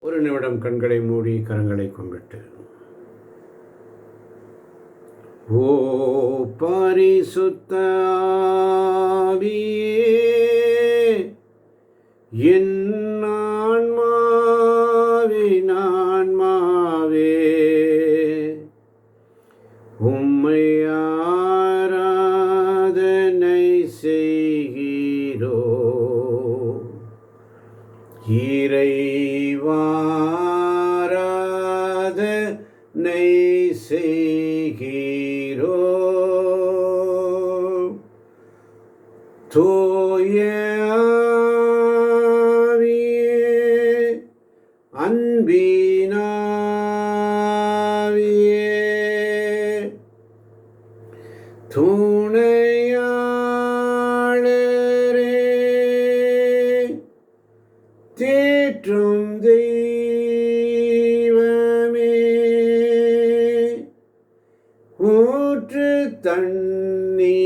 ஒரு நிமிடம் கண்களை மூடி கரங்களை கும்பிட்டு, ஓ பரிசுத்த ஆவியே, என் ஆன்மாவின் ஆன்மாவே, உம்மை ஆராதனை செய்கிறோ. இறைவாராதனை செய்கிறோ. தூய ஆவியே, அன்பினாவியே, துணையாளரே, தேற்றும் தெய்வமே, ஊற்று தண்ணீரே,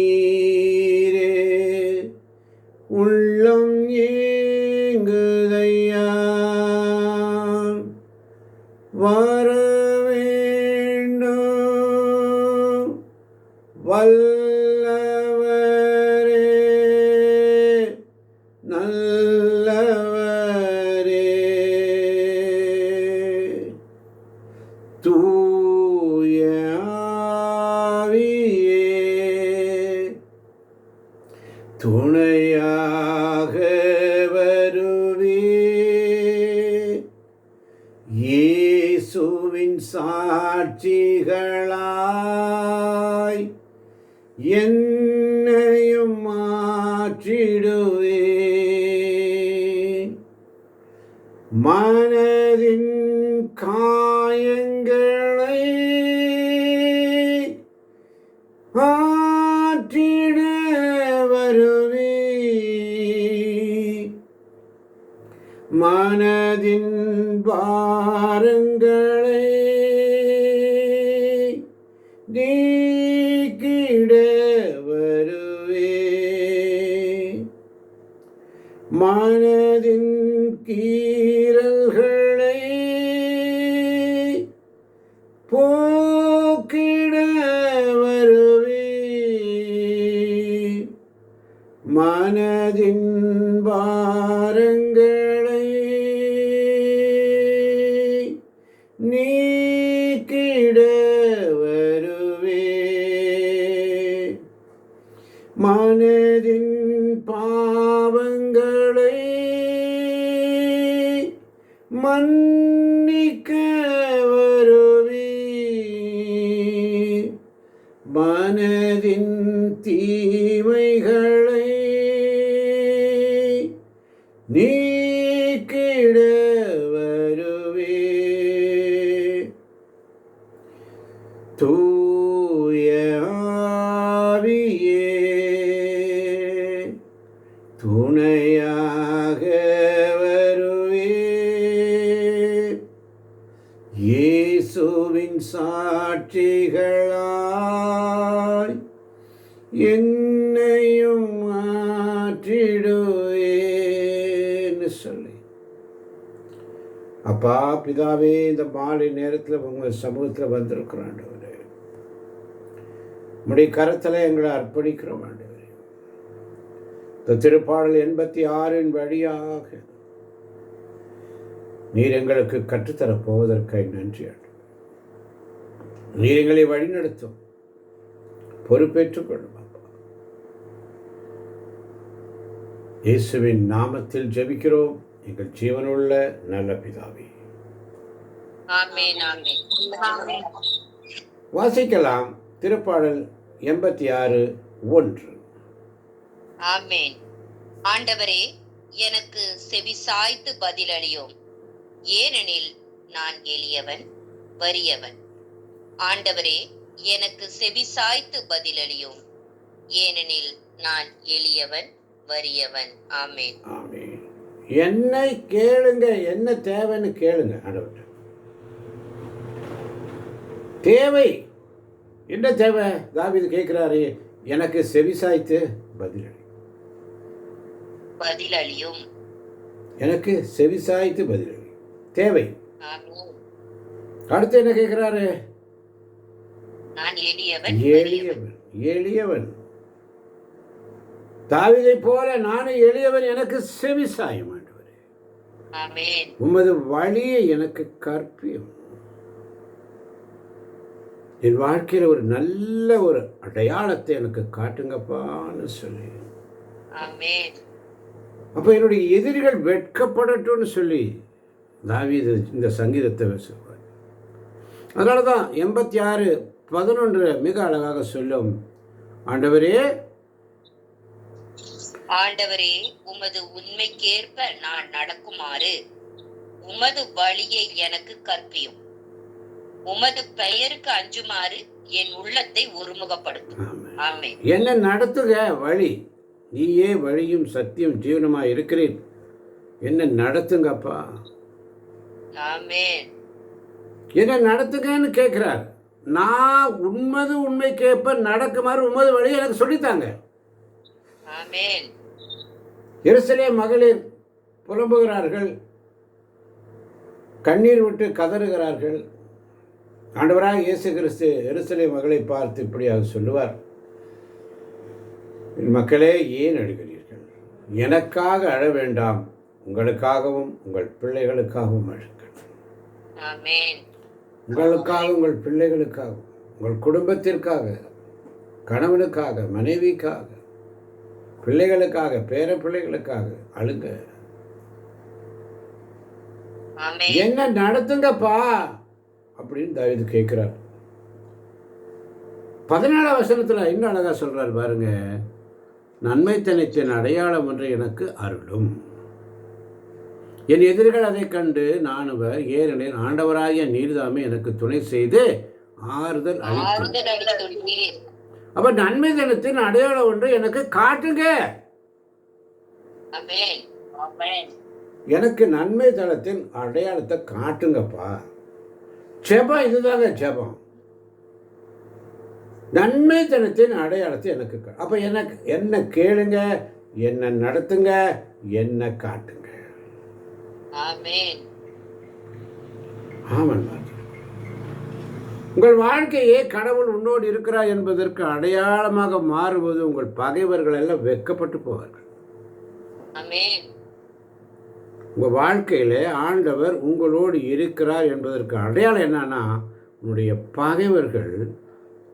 உள்ளம் ஏங்குதையா, வரவேண்டும் வல்லவரே, நல்லவரே, தூய ஆவியே, துணையாக வருவே. இயேசுவின் சாட்சிகளாய் என்னையும் மாற்றிடுவே. மனதின் காயங்களை ஆற்றிட வருவே. மனதின் பாரங்களை நீக்கிட வருவே. மனதின் கீறல்களை போக்கிட வருவே. மனதின் பாரங்களை நீக்கிட வருவே. மனதின் பாவங்களை மன்னிக்க வருவே. மனதின் தீமைகளை நீக்கிட வருவே. தூய ஆவியே, துணையாக வருவே. இயேசுவின் சாட்சிகளாய் என்னையும் மாற்றிடுவேன்னு சொல்லி, அப்பா பிதாவே, இந்த மாலை நேரத்தில் உங்கள் சமூகத்தில் வந்திருக்கிறோம் ஆண்டவரே. உம்முடைய கரத்தில் எங்களை அர்ப்பணிக்கிறோம் ஆண்டவரே. இந்த திருப்பாடல் 86 வழியாக நீர் எங்களுக்கு கற்றுத்தரப் போவதற்காக நன்றி ஆண்டவரே. நீர் எங்களை வழிநடத்தும், பொறுப்பேற்றுக் கொள்ளும் அப்பா. இயேசுவின் நாமத்தில் ஜெபிக்கிறோம் எங்கள் ஜீவனுள்ள நல்ல பிதாவே. வாசிக்கலாம் திருப்பாடல் 86:1. ஆமென். ஆண்டவரே, எனக்கு செவிசாய்த்து பதிலளியோம், ஏனெனில் நான் எளியவன் வறியவன். ஆண்டவரே, எனக்கு செவிசாய்த்து பதிலளியோம், ஏனெனில் நான் எளியவன் வறியவன். ஆமென். ஆமென். என்னை கேளுங்க, என்ன தேவைன்னு கேளுங்க ஆண்டவர்கிட்ட. தேவை என்ன தேவை? தாவீது கேட்கிறாரு, எனக்கு செவிசாய்த்து பதிலளியும், எனக்கு செவிசாய்த்து பதிலளி. தேவை. ஆமென். அடுத்து என்ன கேட்கிறாரு? நான் எளியவன், வறியவன். எளியவன். எளியவன். தாவீதை போல நானும் எளியவன், எனக்கு செவி சாயும் ஆண்டவரே. ஆமென். உமது வழியை எனக்கு கற்பியும். என் வாழ்க்கையில் ஒரு நல்ல ஒரு அடையாளத்தை எனக்கு காட்டுங்கப்பான்னு சொல்லி, ஆமென். அப்போ என்னுடைய எதிரிகள் வெட்கப்படட்டும்னு சொல்லி தாவீது இந்த சங்கீதத்தை சொல்வார். அதனால தான் 86:11 மிக அழகாக சொல்லும், ஆண்டவரே ஆண்டவரே, உமது உண்மைக்கேற்ப நான் நடக்குமாறு உமது வழியை எனக்கு கற்பியும். உமது பெயருக்கு அஞ்சுமாறு என் உள்ளத்தை ஒருமுகப்படுத்தும். ஆமென். ஆமென். என்ன நடத்துக வழி, நீயே வழியும் சத்தியம் ஜீவனமாக இருக்கிறீர், என்ன நடத்துங்கப்பா, ஆமென். என்ன நடத்துங்கன்னு கேட்குறார். நான் உண்மைக்கேற்ப நடக்குமாறு உமது வழியை எனக்கு சொல்லித்தாங்க. ஆமென். எருசலேம் மகளிர் புலம்புகிறார்கள், கண்ணீர் விட்டு கதறுகிறார்கள். ஆண்டவராக இயேசு கிறிஸ்து எருசலேம் மகளை பார்த்து இப்படியாக சொல்லுவார், என் மக்களே ஏன் அழுகிறீர்கள்? எனக்காக அழ வேண்டாம், உங்களுக்காகவும் உங்கள் பிள்ளைகளுக்காகவும் அழுங்கள். ஆமென். உங்களுக்காக, உங்கள் பிள்ளைகளுக்காக, உங்கள் குடும்பத்திற்காக, கணவனுக்காக, மனைவிக்காக, பிள்ளைகளுக்காக, பேர பிள்ளைகளுக்காக அழுங்க. ஆமென். என்ன நடத்துங்கப்பா அப்படின்னு தாவீது கேட்கிறார். 17 வசனத்தில் இன்னும் அழகா சொல்றார் பாருங்க, நன்மைத்தனத்தின் அடையாளம் ஒன்று எனக்கு அருளும், என் எதிரிகள் அதை கண்டு நானுவர், ஏனெனில் ஆண்டவராகிய நீர்தாமே எனக்கு துணை செய்து ஆறுதல் அளித்தீர். அப்ப நன்மைத்தனத்தின் அடையாளம் ஒன்று எனக்கு காட்டுங்க. ஆமென். ஆமென். எனக்கு நன்மைத்தனத்தின் அடையாளத்தை காட்டுங்கப்பா. ஜெபம் இதுதாங்க ஜெபம். நன்மைத்தனத்தின் அடையாளத்தை எனக்கு அப்ப எனக்கு என்ன கேளுங்க, என்ன நடத்துங்க, என்ன காட்டுங்க. ஆமென். ஆமாம். உங்கள் வாழ்க்கையே கடவுள் உன்னோடு இருக்கிறார் என்பதற்கு அடையாளமாக மாறுவது உங்கள் பகைவர்கள் எல்லாம் வெட்கப்பட்டு போவார்கள். ஆமென். உங்கள் வாழ்க்கையில் ஆண்டவர் உங்களோடு இருக்கிறார் என்பதற்கு அடையாளம் என்னன்னா, உன்னுடைய பகைவர்கள்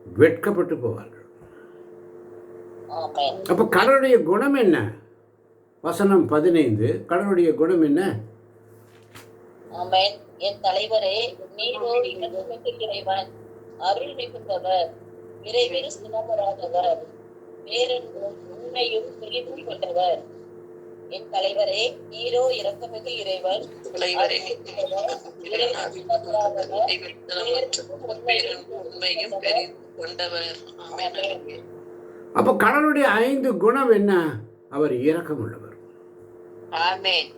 வெட்கப்பட்டு போவார்கள். ஆமென். அப்போ கடவுளுடைய குணம் என்ன? வசனம் 15, கடவுளுடைய குணம் என்ன? ஆமென். என் தலைவரே, நீரோ இரக்கமிக்க இறைவன், அருள் மிகுந்தவர், விரைவில் சினப்படாதவர், பேரன்பும் உண்மையும் பிரிவும் கொண்டவர். என் தலைவரே, நீரோ இரக்கமிக்க இறைவன், தலைவரே, உண்மையும் கொண்டவர். ஆமென். அப்போ கடவுளுடைய 5 குணம் என்ன? அவர் இரக்கம் உள்ளவர், ஆமென்.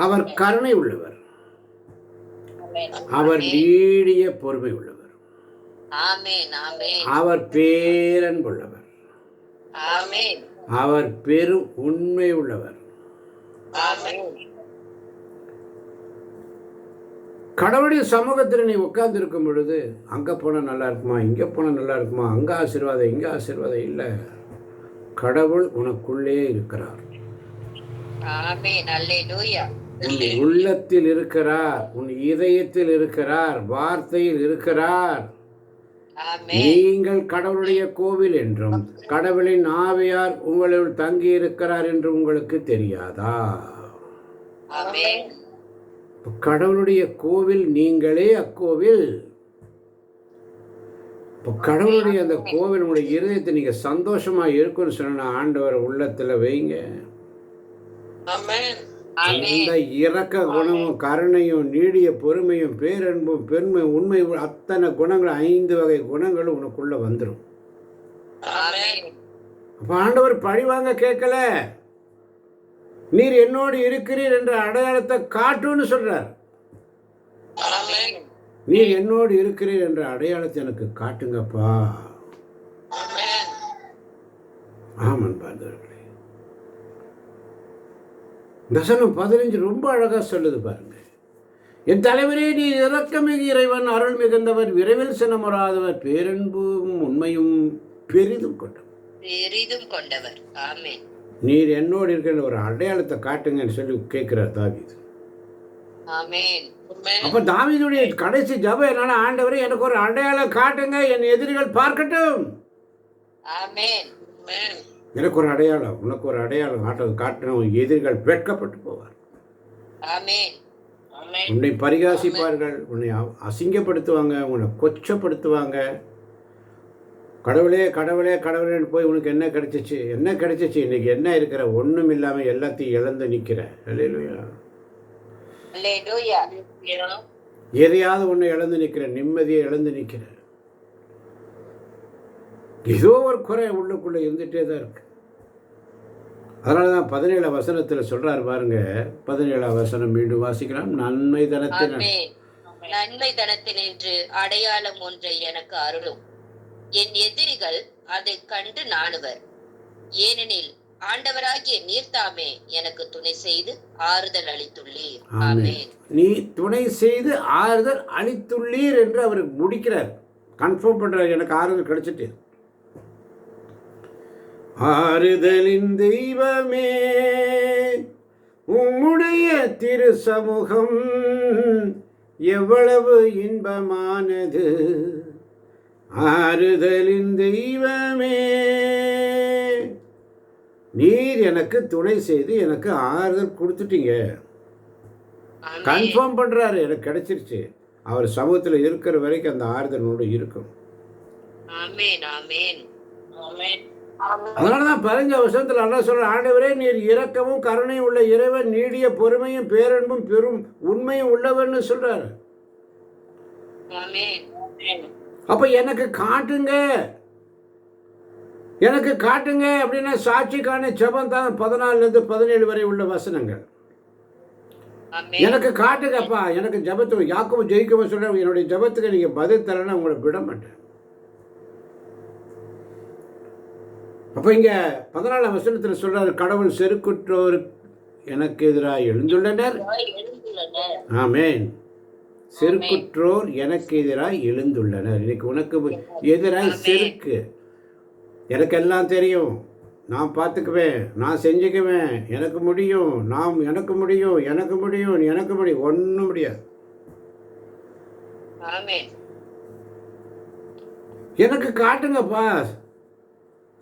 அவர் கருணை உள்ளவர், ஆமென். அவர் நீடிய பொறுமை உள்ளவர், ஆமென். ஆமென். அவர் பேரன்புள்ளவர், ஆமென். அவர் பெரும் உண்மை உள்ளவர். ஆமென். கடவுளுடைய சமூகத்தில் நீ உட்கார்ந்து இருக்கும் பொழுது, அங்கே போனால் நல்லா இருக்குமா, இங்கே போனால் நல்லா இருக்குமா, அங்கே ஆசீர்வாதம் இங்கே ஆசீர்வாதம் இல்லை. கடவுள் உனக்குள்ளே இருக்கிறார், ஆமென். அல்லேலூயா. உன் உள்ளத்தில் இருக்கிறார், உன் இதயத்தில் இருக்கிறார், வார்த்தையில் இருக்கிறார். ஆமென். நீங்கள் கடவுளுடைய கோவில் என்றும் கடவுளின் ஆவியார் உங்களுள் தங்கி இருக்கிறார் என்று உங்களுக்கு தெரியாதா? ஆமென். கடவுளுடைய கோவில், நீங்களே அக்கோவில். இப்போ கடவுளுடைய அந்த கோவில் உங்களுடைய இருதயத்தை நீங்க சந்தோஷமா இருக்குன்னு சொன்னா, ஆண்டவர் உள்ளத்துல வைங்க. ஆமென். அந்த இரக்க குணமும் கருணையும் நீடிய பொறுமையும் பேரன்பும் பெருமை உண்மை அத்தனை குணங்கள், 5 வகை குணங்களும் உனக்குள்ள வந்துடும். ஆமென். அப்ப ஆண்டவர் பழிவாங்க கேட்கல, நீர் என்னோடு இருக்கிறீர் என்ற அடையாளத்தை காட்டுன்னு சொல்றார். ஆமென். நீர் என்னோடு இருக்கிறீர் என்ற அடையாளத்தை எனக்கு காட்டுங்கப்பா. ஆமென். ஆமன் பாருங்களே, வசனம் 15 ரொம்ப அழகா சொல்லுது பாருங்க. என் தலைவரே, நீ இரக்கமிகு இறைவன், அருள் மிகுந்தவர், விரைவில் சினமுறாதவர், பேரன்பும் உண்மையும் பெரிதும் கொண்டவர். ஆமென். நீர் என்னோடு இருக்கிற ஒரு அடையாளத்தை காட்டுங்கன்னு சொல்லி கேட்கிறார் தாவீது. ஆமென். அப்ப தாவீதுடைய கடைசி ஜெபம் என்னன்னா, ஆண்டவரே எனக்கு ஒரு அடையாளம் காட்டுங்க, என் எதிரிகள் பார்க்கட்டும். ஆமென். எனக்கு ஒரு அடையாளம், உனக்கு ஒரு அடையாளம் காட்டின எதிரிகள் வெட்கப்பட்டு போவார். ஆமென். உன்னை பரிகாசிப்பார்கள், உன்னை அசிங்கப்படுத்துவாங்க, உன்னை கொச்சப்படுத்துவாங்க. கடவுளே கடவுளே கடவுளேன்னு போய் உனக்கு என்ன கிடைச்சிச்சு, என்ன கிடைச்சிச்சு, இன்னைக்கு என்ன இருக்கிற, ஒன்றும் இல்லாமல் எல்லாத்தையும் இழந்து நிற்கிற. அல்லேலூயா. அல்லேலூயா. எதையாவது ஒன்று இழந்து நிற்கிற, நிம்மதியை இழந்து நிற்கிற. ஏதோ ஒரு குறை உள்ளுக்குள்ளே இருந்துகிட்டே தான் இருக்கு. அதனால தான் 17 வசனத்தில் சொல்கிறார் பாருங்க. 17 வசனம் மீண்டும் வாசிக்கலாம். நன்மை தனத்தின் நன்மை தனத்தினின்று அடையாளம் ஒன்றை எனக்கு அருளும், என் எதிரிகள் அதை கண்டு நாணுவர். ஏனெனில் ஆண்டவராகிய நீர்தாமே எனக்கு துணை செய்து ஆறுதல் அளித்துள்ளீர். ஆமென். நீ துணை செய்து ஆறுதல் அளித்துள்ளீர் என்று அவர் முடிக்கிறார், கன்ஃபார்ம் பண்றார். எனக்கு ஆறுதல் கிடைச்சிட்டு. ஆறுதலின் தெய்வமே, உம்முடைய திரு சமூகம் எவ்வளவு இன்பமானது. ஆறுதலின் தெய்வமே, நீர் எனக்கு துணை செய்து எனக்கு ஆறுதல் கொடுத்துட்டீங்க. கன்ஃபார்ம் பண்றாரு, எனக்கு கிடைச்சிருச்சு. அவர் சமூகத்தில் இருக்கிற வரைக்கும் அந்த ஆறுதலோடு இருக்கும். அதனாலதான் 15 வருஷத்துல அல்லாஹ் சொல்ற, ஆண்டவரே நீர் இரக்கமும் கருணையும் உள்ள இறைவன், நீடிய பொறுமையும் பேரன்பும் பெரும் உண்மையும் உள்ளவர்னு சொல்றாரு. அப்ப எனக்கு காட்டுங்க, எனக்கு காட்டுங்க அப்படின்னா சாட்சிக்கான ஜெபம் தான் 14 17 வரை உள்ள வசனங்கள். எனக்கு காட்டுங்கப்பா, எனக்கு ஜெபத்துக்கு யாக்கோபு ஜெயிக்கவும் சொல்ற, என்னுடைய ஜெபத்துக்கு நீங்க பதில் தரேன்னா உங்களை விட மாட்டேன். அப்ப இங்க 14 வசனத்தில் சொல்றாரு, கடவுள் செருக்குற்றோர் எனக்கு எதிராக எழுந்துள்ளனர். ஆமென். செருக்குற்றோர் எனக்கு எதிராக எழுந்துள்ளனர். இன்னைக்கு உனக்கு எதிராக செருக்கு. எனக்கு எல்லாம் தெரியும், நான் பார்த்துக்குவேன், நான் செஞ்சுக்குவேன், எனக்கு முடியும், எனக்கு முடியும், எனக்கு முடியும், எனக்கு முடியும், ஒன்றும் முடியாது. எனக்கு காட்டுங்கப்பா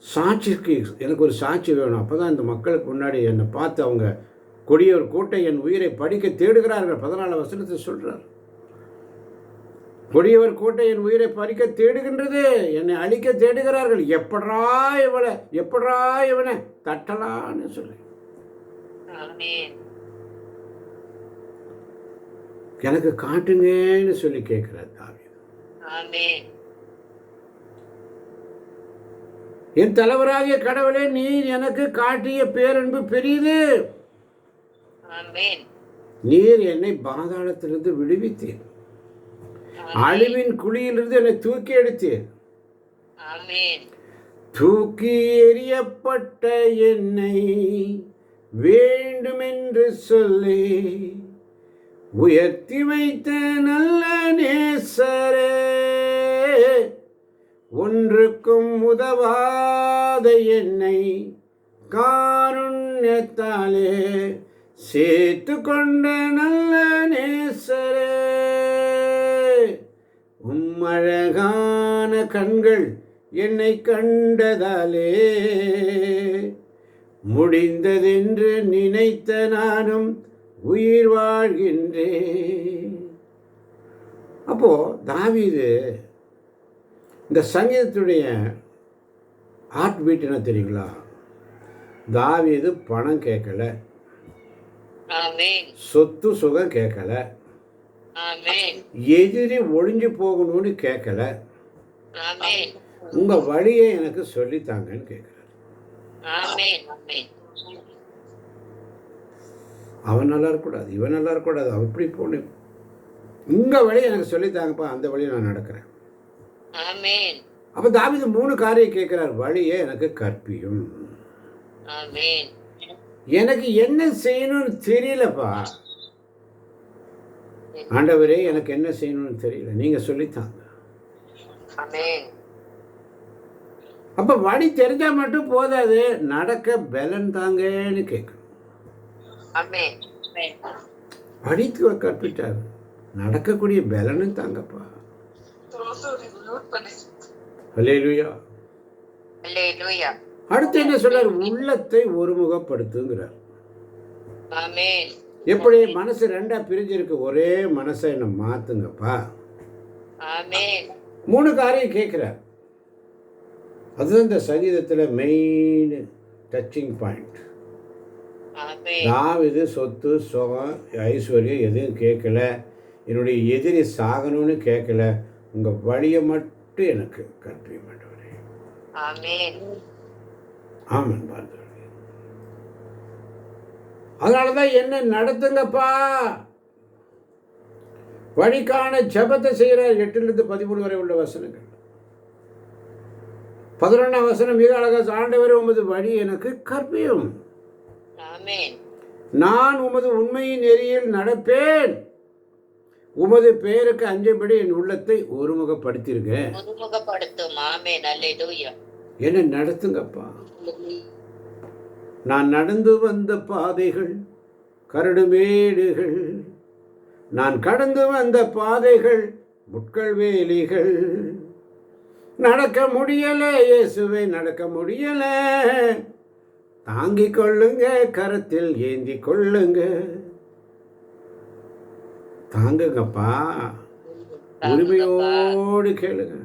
சாட்சிக்கு, எனக்கு ஒரு சாட்சி வேணும். அப்போதான் இந்த மக்களுக்கு முன்னாடி என்னை பார்த்து அவங்க கொடியோர் கோட்டை என் உயிரை படிக்க தேடுகிறார்கள். 14 வசனத்தை சொல்றார், கொடியவர் கோட்டை என் உயிரை பறிக்க தேடுகின்றது, என்னை அழிக்க தேடுகிறார்கள். எப்படா இவனை தட்டலான்னு சொல்லி எனக்கு காட்டுங்கன்னு சொல்லி கேட்கிறார் தாவீது. என் தலைவராகிய கடவுளே, நீர் எனக்கு காட்டிய பேரன்பு பெரியது. நீர் என்னை பாதாளத்திலிருந்து விடுவித்தீர், அழிவின் குழியிலிருந்து என்னை தூக்கி எடுத்தீர். தூக்கி எறியப்பட்ட என்னை வேண்டுமென்று சொல்லி உயர்த்தி வைத்த நல்ல நேசரே, ஒன்றுக்கும் உதவாத என்னை காருண்யத்தாலே சேர்த்து கொண்ட நல்ல நேசரே, உம்மழகான கண்கள் என்னை கண்டதாலே முடிந்ததென்று நினைத்த நானும் உயிர் வாழ்கின்றேன். அப்போ தாவீது இந்த சங்கீதத்துடைய ஹார்ட் பீட் என்ன தெரியுங்களா? தாவீது பணம் கேட்கல, சொத்து சுகம் கேட்கல, எதிரி ஒளிஞ்சு போகணும்னு கேட்கல, உங்க வழியை எனக்கு சொல்லித்தாங்கன்னு கேட்கிறார். அவன் நல்லா இருக்கக்கூடாது, இவன் நல்லா இருக்கக்கூடாது, அப்படி போகணும், உங்க வழியை எனக்கு சொல்லித்தாங்கப்பா, அந்த வழியை நான் நடக்கிறேன். அப்ப தாவீது 3 காரியம் கேட்கிறார். வழியை எனக்கு கற்பியும், எனக்கு என்ன செய்யணும்னு தெரியலப்பா, ஆண்டவரே எனக்கு என்ன செய்யணும்னு தெரியல, நீங்க சொல்லித்தாங்க. ஆமென். அப்ப வழி தெரிஞ்சா மட்டும் போதாது, நடக்க பலன் தாங்கன்னு கேட்கணும். ஆமென். வழி கற்பிட்டார், நடக்கக்கூடிய பலனும் தாங்கப்பா. அல்லேலூயா. அல்லேலூயா. அடுத்து என்ன சொல்றார்? உள்ளத்தை ஒருமுகப்படுத்துங்கிறார். ஆமென். எப்படி மனசு ரெண்டா பிரிஞ்சிருக்கு, ஒரே மனசை என்ன மாத்துங்கப்பா. ஆமென். 3 காரியம் கேட்கிறார். அதுதான் இந்த சங்கீதத்துல மெயின் டச்சிங் பாயிண்ட். ஆமென். தாவீது சொத்து சுகம் ஐஸ்வர்யம் எதுவும் கேட்கல, என்னுடைய எதிரி சாகணும்னு கேட்கல, உங்க வழியை மட்டும் எனக்கு கற்பிக்க மாட்டவரே. ஆமென். ஆமன் பார்த்தவரே. அதனாலதான் என்ன நடத்துங்கப்பா. வழிக்கான ஜபத்தை செய்கிறார். 8-13 வரை உள்ள வசனங்கள். 11ஆம் வசனம் மிக அழகா, ஆண்டவரே உமது வழி எனக்கு கற்பியும், ஆமென். நான் உமது உண்மையின் நெறியில் நடப்பேன், உமது பெயருக்கு அஞ்சபடி என் உள்ளத்தை ஒருமுகப்படுத்திருங்க. ஒருமுகப்படுத்தும். ஆமென். அல்லேலூயா. என்ன நடத்துங்கப்பா. நான் நடந்து வந்த பாதைகள் கரடுமேடுகள், நான் கடந்து வந்த பாதைகள் முட்கள் வேலிகள், நடக்க முடியல இயேசுவே, நடக்க முடியல, தாங்கிக் கொள்ளுங்க, கரத்தில் ஏந்தி கொள்ளுங்க. தாங்குங்கப்பா, உரிமையோடு கேளுங்க.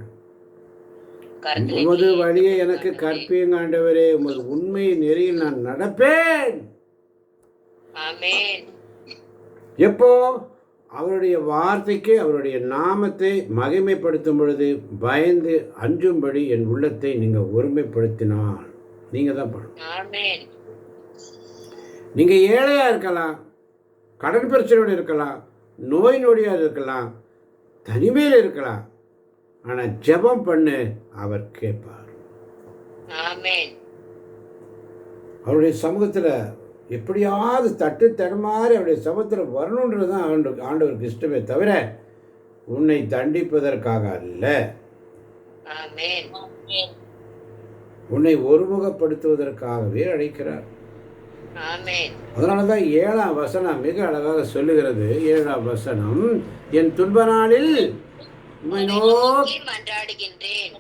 உமது வழியை எனக்கு கற்பியுங்க ஆண்டவரே, உமது உண்மை நெறியில் நான் நடப்பேன். ஆமென். எப்போ? அவருடைய வார்த்தைக்கு அவருடைய நாமத்தை மகிமைப்படுத்தும் பொழுது பயந்து அஞ்சும்படி என் உள்ளத்தை நீங்க ஒருமைப்படுத்தினால் நீங்க தான் பண்ணணும். ஆமென். நீங்க ஏழையா இருக்கலாம், கடன் பிரச்சனையோடு இருக்கலாம், நோய் நொடியா இருக்கலாம், தனிமையில் இருக்கலாம், ஆனா ஜெபம் பண்ணு, அவர் கேட்பார். ஆமென். அவருடைய சமூகத்துல எப்படியாவது தட்டு தடுமாறி அவருடைய சமூகத்தில் வரணுன்றது தான் ஆண்டவருக்கு இஷ்டமே தவிர உன்னை தண்டிப்பதற்காக அல்ல, ஆமென். உன்னை ஒருமுகப்படுத்துவதற்காகவே அழைக்கிறார். ஆமென். அதனால தான் 7ஆம் வசனம் மிக அழகாக சொல்லுகிறது. 7ஆம் வசனம், என் துன்ப நாளில் உம்மை நோக்கி மன்றாடுகின்றேன்,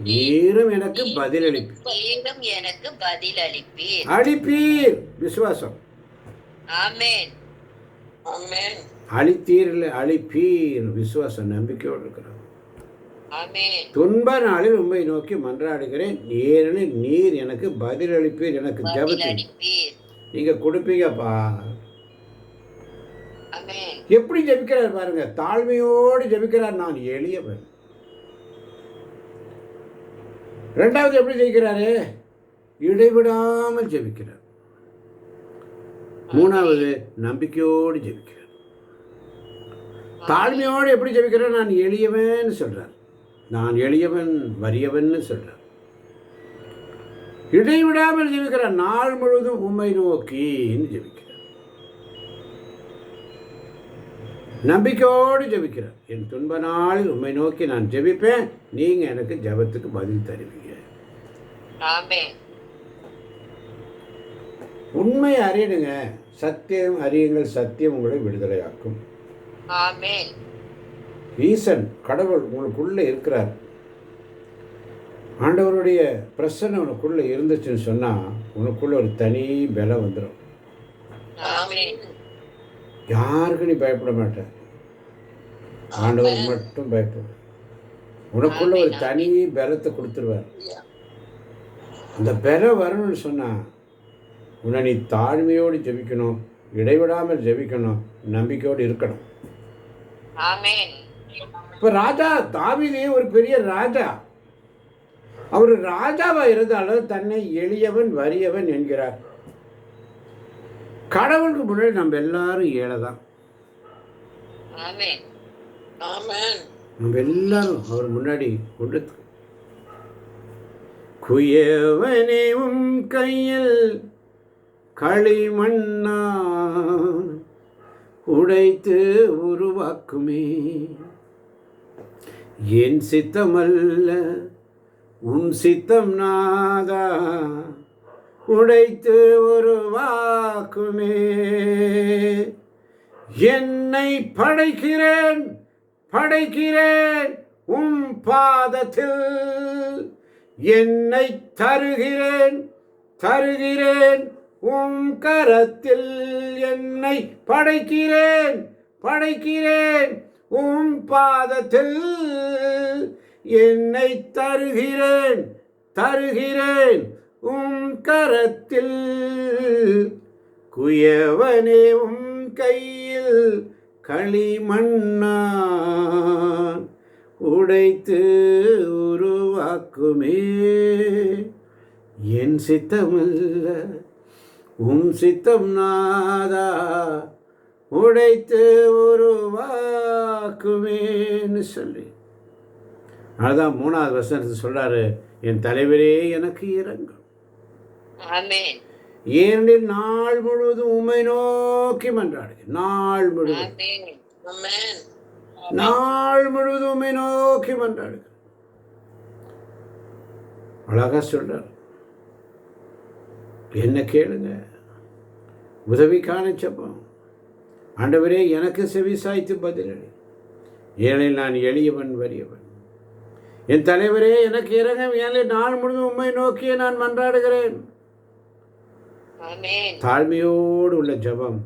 நீரும் எனக்கு பதிலளிப்பீர். நீரும் எனக்கு பதில் அளிப்பீர். அளிப்பீர், விசுவாசம். ஆமென். Amen. அளித்தீர் இல்லை, அளிப்பீர், விசுவாசம், நம்பிக்கையோடு இருக்கிறோம். ஆமென். துன்ப நாளில் உம்மை நோக்கி மன்றாடுகிறேன், ஏனெனில் நீர் எனக்கு பதிலளிப்பீர். எனக்கு பதில் ஜெபத்தை அளிப்பீர். நீங்க கொடுப்பீங்கப்பா. ஆமென். எப்படி ஜெபிக்கிறார் பாருங்க, தாழ்மையோடு ஜெபிக்கிறார், நான் எளியவன். ரெண்டாவது எப்படி ஜெயிக்கிறாரு? இடைவிடாமல் ஜெபிக்கிறார். மூணாவது நம்பிக்கையோடு ஜெபிக்கிறார். தாழ்மையோடு எப்படி ஜெபிக்கிறார்? நான் எளியவன் சொல்றார், நான் எளியவன் வறியவன் சொல்றார். இடைவிடாமல் ஜெபிக்கிறார், நாள் முழுவதும் உம்மை நோக்கின்னு ஜெபிக்கிறார். நம்பிக்கையோடு ஜெபிக்கிறார், என் துன்ப நாளில் உம்மை நோக்கி நான் ஜெபிப்பேன், நீங்க எனக்கு ஜெபத்துக்கு பதில் தருவீங்க. ஆமென். உண்மை அறியணுங்க, சத்தியம் அறியுங்கள், சத்தியம் உங்களை விடுதலையாக்கும். ஆமென். ஈசன் கடவுள் உங்களுக்குள்ள இருக்கிறார். ஆண்டவருடைய பிரசன்னம் உனக்குள்ள இருந்துச்சுன்னு சொன்னா உனக்குள்ள ஒரு தனி பலம் வந்துடும். ஆமென். யாருக்கு நீ பயப்பட மாட்ட, ஆண்டவர் மட்டும் பயப்படும். உனக்குள்ள ஒரு தனி பலத்தை கொடுத்துருவார். அந்த பலம் வரணும்னு சொன்னா உன்னை நீ தாழ்மையோடு ஜெபிக்கணும், இடைவிடாமல் ஜெபிக்கணும், நம்பிக்கையோடு இருக்கணும். ஆமென். இப்போ ராஜா தாவீது ஒரு பெரிய ராஜா, அவர் ராஜாவா இருந்தாலும் தன்னை எளியவன் வறியவன் என்கிறார். கடவுளுக்கு முன்னாடி நம்ம எல்லாரும் ஏழை தான். ஆமென். Amen. நம்ம எல்லாரும் அவர் முன்னாடி கொண்டு குயவனே உம் கையில் களிமண்ணா, உடைத்து உருவாக்குமே. என் சித்தமல்ல உன் சித்தம் நாதா, உடைத்து உருவாக்குமே. என்னை படைக்கிறேன் படைக்கிறேன் உம் பாதத்தில், என்னை தருகிறேன் தருகிறேன் உம் கரத்தில். என்னை படைக்கிறேன் படைக்கிறேன் உம் பாதத்தில், என்னை தருகிறேன் தருகிறேன் உம் கரத்தில். குயவனே உம் கையில் களிமண்ணான், உடைத்து உருவாக்குமே. என் சித்தமல்ல உம் சித்தம் நாதா, உடைத்து உருவாக்குமேன்னு சொல்லி அதுதான் 3வது வசனத்தை சொல்றாரு, என் தலைவரே எனக்கு இரங்கும். ஆமென். ஏனெனில் நாள் முழுவதும் உம்மை நோக்கி மன்றாடுகிறேன். நாள் முழுவதும் ஆமென். Amen. நாள் முழுவதும் உம்மை நோக்கி மன்றாடுகிறேன். அழகா சொல்றார், என்ன கேளுங்க, உதவிக்கான ஜெபம். ஆண்டவரே எனக்கு செவி சாய்த்து பதிலளி, ஏனெனில் நான் எளியவன் வறியவன். என் தலைவரே எனக்கு இறங்கும், ஏனெனில் நாள் முழுவதும் உம்மை நோக்கியே நான் மன்றாடுகிறேன். ஆமென். தாழ்மையோடு உள்ள ஜெபம்,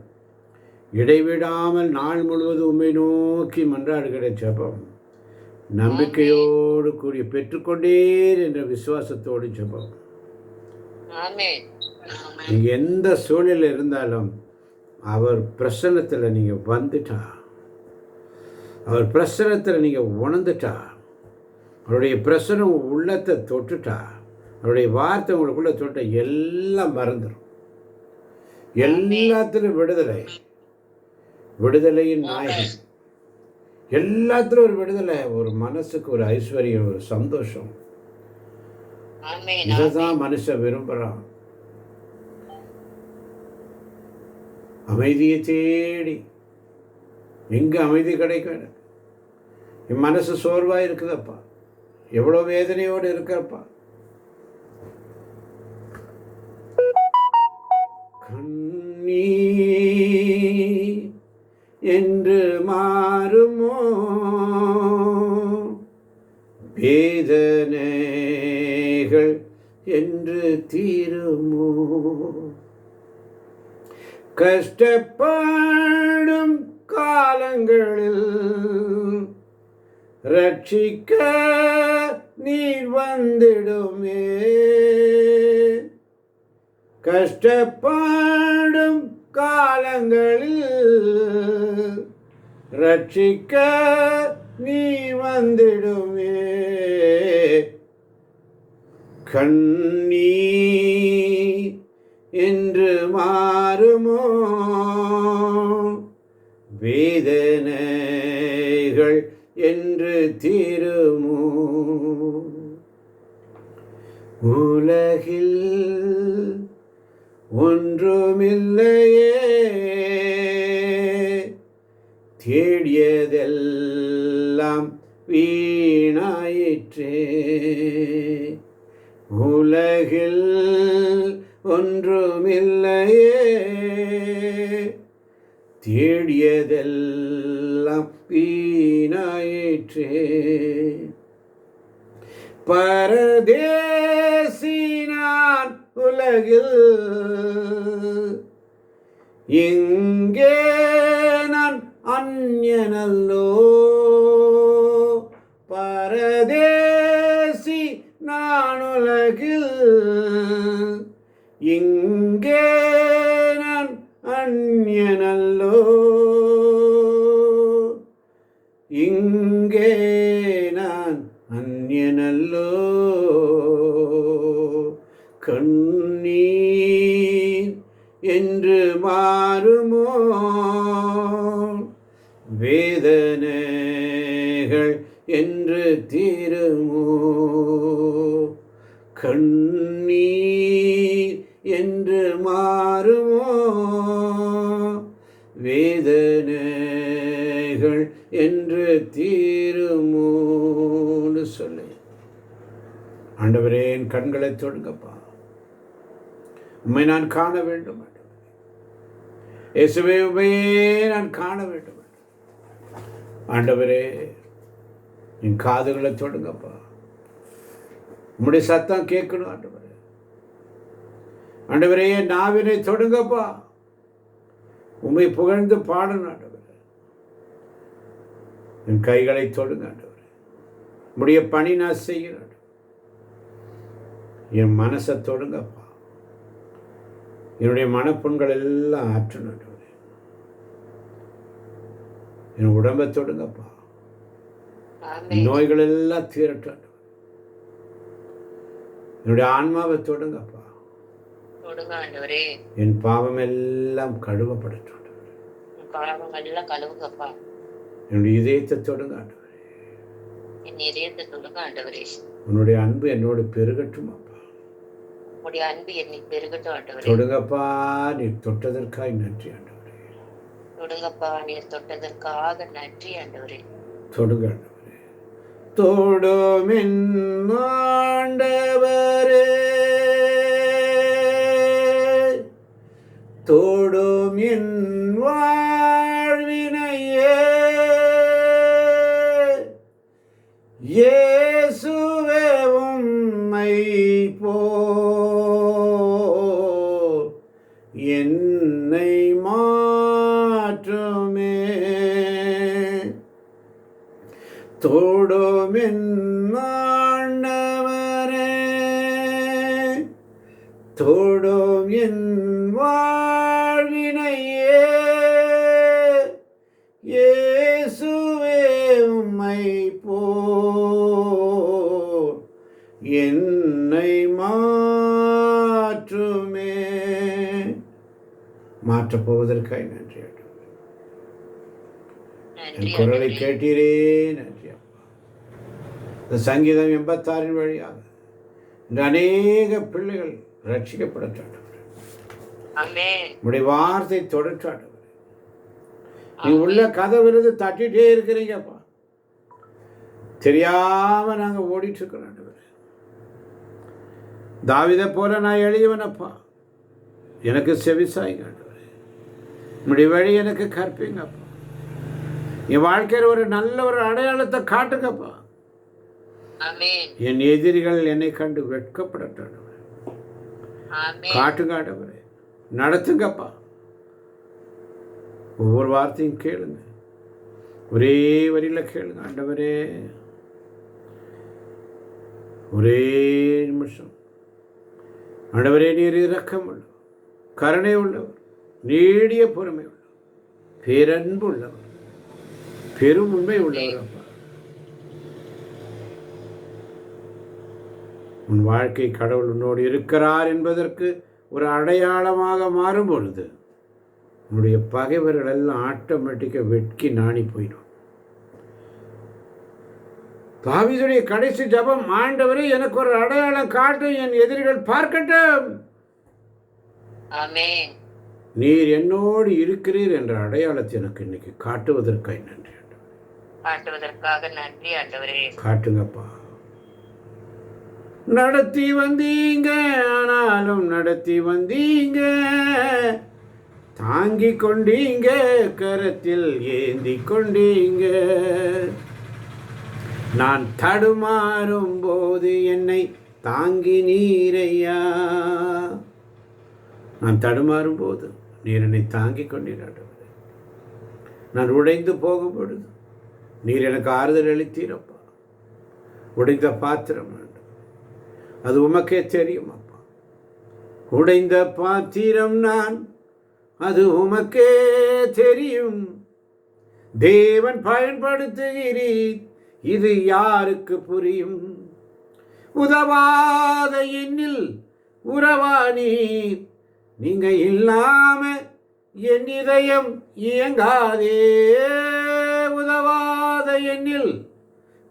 இடைவிடாமல் நாள் முழுவதும் உம்மை நோக்கி மன்றாடுகிற ஜெபம், நம்பிக்கையோடு கூடிய பெற்றுக்கொண்டேன் என்ற விசுவாசத்தோடு ஜெபம். ஆமென். நீங்கள் எந்த சூழ்நிலை இருந்தாலும் அவர் பிரசன்னத்தில் நீங்கள் வந்துட்டா, அவர் பிரசன்னத்தில் நீங்கள் உணர்ந்துட்டா, அவருடைய பிரசனம் உங்கள் உள்ளத்தை தொட்டுட்டா, அவருடைய வார்த்தை உங்களுக்குள்ள தொட்ட எல்லாம் மறந்துடும். எல்லாத்திலும் விடுதலை, விடுதலையின் நாயகன். எல்லாத்திலும் ஒரு விடுதலை, ஒரு மனசுக்கு ஒரு ஐஸ்வர்யம், ஒரு சந்தோஷம். ஆமென். இதைதான் மனுஷன் விரும்புகிறான். அமைதியை தேடி எங்கே அமைதி கிடைக்கும்? என் மனசு சோர்வாக இருக்குதப்பா, எவ்வளோ வேதனையோடு இருக்கிறப்பா, கண்ணீர் என்று மாறுமோ, வேதனைகள் என்று தீருமோ, கஷ்டப்படும் காலங்களில் ரட்சிக்க நீர் வந்திடுமே. கஷ்டப்படும் காலங்களில் ரட்சிக்க நீ வந்திடுமே. கண்ணீர் என்று மாறுமோ, வேதனைகள் என்று தீருமோ. உலகில் ஒன்றுமில்லையே, தேடியதெல்லாம் வீணாயிற்றே. உலகில் ஒன்றுமில்லையே, தேடியதெல்லாம் வீணாயிற்றே. பரதேசி நான் உலகில், எங்கே நான் அந்நியனல்லோ. பரதேசி நான் உலகில், இங்கே நான் அந்நியனல்லோ. இங்கே நான் அந்நியனல்லோ. கண்ணீர் என்று மாறுமோ, வேதனைகள் என்று தீருமோ. கண்ணீர் என்று மாறுமோ, வேதனை தீருமோன்னு சொல்லு. ஆண்டவரே, என் கண்களை தொடுங்கப்பா. உம்மை நான் காண வேண்டும். இயேசுவே, உம்மையே நான் காண வேண்டும். ஆண்டவரே, என் காதுகளை தொடுங்கப்பா. உம்முடைய சத்தம் கேட்கணும் ஆண்டவரே. ஆண்டவரே, என் நாவினை தொடுங்கப்பா. உம்மை புகழ்ந்து பாடணும் ஆண்டவரே. என் கைகளை தொடுங்க ஆண்டவரே. உம்முடைய பணி நான் செய்கிறேன். என் மனசை தொடுங்கப்பா. என்னுடைய மனப்புண்கள் எல்லாம் ஆற்றணும் ஆண்டவரே. என் உடம்பை தொடுங்கப்பா. நோய்கள் எல்லாம் தீரட்டும். என்னுடைய ஆன்மாவை தொடுங்கப்பா. என் பாவம் எல்லாம் கழுவப்படட்டும். என்னுடைய இதயத்தை தொடுங்க ஆண்டவரே. உன்னுடைய அன்பு என்னோடு பெருகட்டும் அப்பா. தொடுங்கப்பா. நீ தொட்டதற்காக நன்றி ஆண்டவரே. தொடுங்க ஆண்டவரே. தொடும் என் ஆண்டவரே, தொடும் என் வாழ்வினையே, இயேசுவே உம்மை போல் என்னை மாற்றுமே. தொடும் என் ஆண்டவரே, தொடும் என் வாழ்வினையே, இயேசுவே உம்மை போல் என்னை மாற்றுமே. மாற்றப் போவதற்காக நன்றி. என் குரலை கேட்டீரே, நன்றி அப்பா. இந்த சங்கீதம் 86 வழியாக இந்த அநேக பிள்ளைகள் ரட்சிக்கப்படட்டும். உடைய வார்த்தை தொடர்ச்சாட்டு. நீ உள்ள கதவிருந்து தட்டிட்டே இருக்கிறீங்கப்பா. தெரியாம நாங்க ஓடிட்டு இருக்கிறோம். தாவீதை போல நான் எளியவனப்பா, எனக்கு செவிசாய்ங்க ஆண்டவரே. உடைய வழி எனக்கு கற்பிங்கப்பா. என் வாழ்க்கையில் ஒரு நல்ல ஒரு அடையாளத்தை காட்டுங்கப்பா. என் எதிரிகள் என்னை கண்டு வெட்கப்படட்டும். காட்டுங்க ஆண்டவரே. நடத்துங்கப்பா. ஒவ்வொரு வார்த்தையும் கேளுங்க. ஒரே வரியில கேளுங்க ஆண்டவரே. ஒரே நிமிஷம் ஆண்டவரே, நீர் இரக்கம் உள்ளவர், கருணை உள்ளவர், நீடிய பொறுமை உள்ளவர், பேரன்பு உள்ளவர், பெரும் உண்மை உள்ளவர் அப்பா. உன் வாழ்க்கை கடவுள் உன்னோடு இருக்கிறார் என்பதற்கு ஒரு அடையாளமாக மாறும் பொழுது உன்னுடைய பகைவர்கள் எல்லாம் ஆட்டோமேட்டிக்காக வெட்கி நாணி போயிடும். தாவீதுடைய கடைசி ஜெபம், ஆண்டவரே எனக்கு ஒரு அடையாளம் காட்டு, என் எதிரிகள் பார்க்கட்டும். நீர் என்னோடு இருக்கிறீர் என்ற அடையாளத்தை எனக்கு இன்னைக்கு காட்டுவதற்காக நன்றி. காட்டுங்கப்பா. நடத்தி வந்தீங்க, ஆனாலும் நடத்தி வந்தீங்க, தாங்கி கொண்டீங்க, கரத்தில் ஏந்தி கொண்டீங்க. நான் தடுமாறும் போது என்னை தாங்கி நீரையா. நான் தடுமாறும் போது நீர் என்னை தாங்கி கொண்டீர். நான் உடைந்து போகும் பொழுது நீர் எனக்கு ஆறுதல் அளித்தீரப்பா. உடைந்த பாத்திரம் அது உமக்கே தெரியும் அப்பா. உடைந்த பாத்திரம் நான், அது உமக்கே தெரியும். தேவன் பயன்படுத்துகிறீர், இது யாருக்கு புரியும்? உதவாத எண்ணில் உறவானீர், நீங்க இல்லாம என் இதயம் இயங்காதே. உதவாத எண்ணில்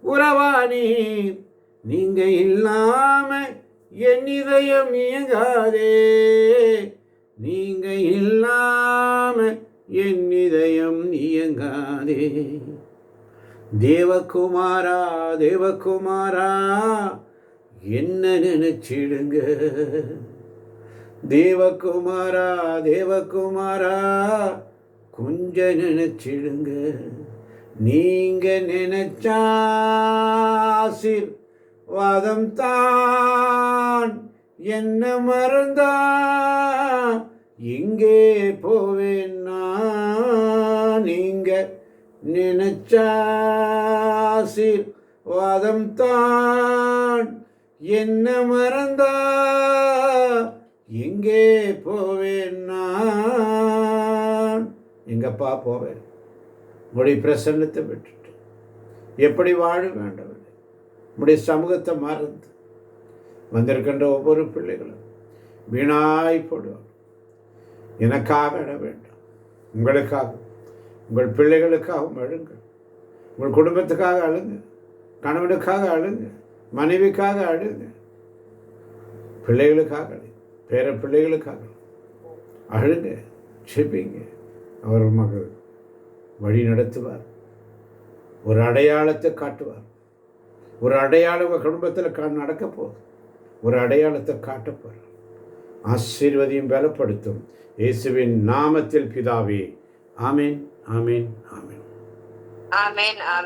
உறவானீர், நீங்க இல்லாம என் இதயம் இயங்காதே. நீங்க இல்லாம என் இதயம் இயங்காதே. தேவகுமாரா தேவகுமாரா என்ன நினைச்சிடுங்க. தேவகுமாரா தேவகுமாரா கொஞ்சம் நினைச்சிடுங்க. நீங்க நினைச்சா ஆசீர்வாதம் தான், என்ன மறந்தா எங்கே போவேன்னா. நீங்க நினைச்சா ஆசீர்வாதம் தான், என்ன மறந்தா எங்கே போவேன்னா. எங்கப்பா போவேன்? உங்களுடைய பிரசன்னத்தை விட்டுட்டு எப்படி வாழ வேண்டும்? உங்களுடைய சமூகத்தை மறந்து வந்திருக்கின்ற ஒவ்வொரு பிள்ளைகளும் வீணாய் போடுவார். எனக்காக அழ வேண்டாம், உங்களுக்காக உங்கள் பிள்ளைகளுக்காகவும் அழுங்கள். உங்கள் குடும்பத்துக்காக அழுங்க, கணவனுக்காக அழுங்க, மனைவிக்காக அழுங்க, பிள்ளைகளுக்காக அழுங்க, பேர பிள்ளைகளுக்காக அழுங்க, செபிங்க. அவர் மகள் வழி நடத்துவார், ஒரு அடையாளத்தை காட்டுவார். ஒரு அடையாளம் குடும்பத்தில் நடக்க போகுது, ஒரு அடையாளத்தை காட்டப்போகிறார். ஆசீர்வதியும் பலப்படுத்தும் இயேசுவின் நாமத்தில் பிதாவே, ஆமேன், ஆமேன், ஆமேன், ஆமென்.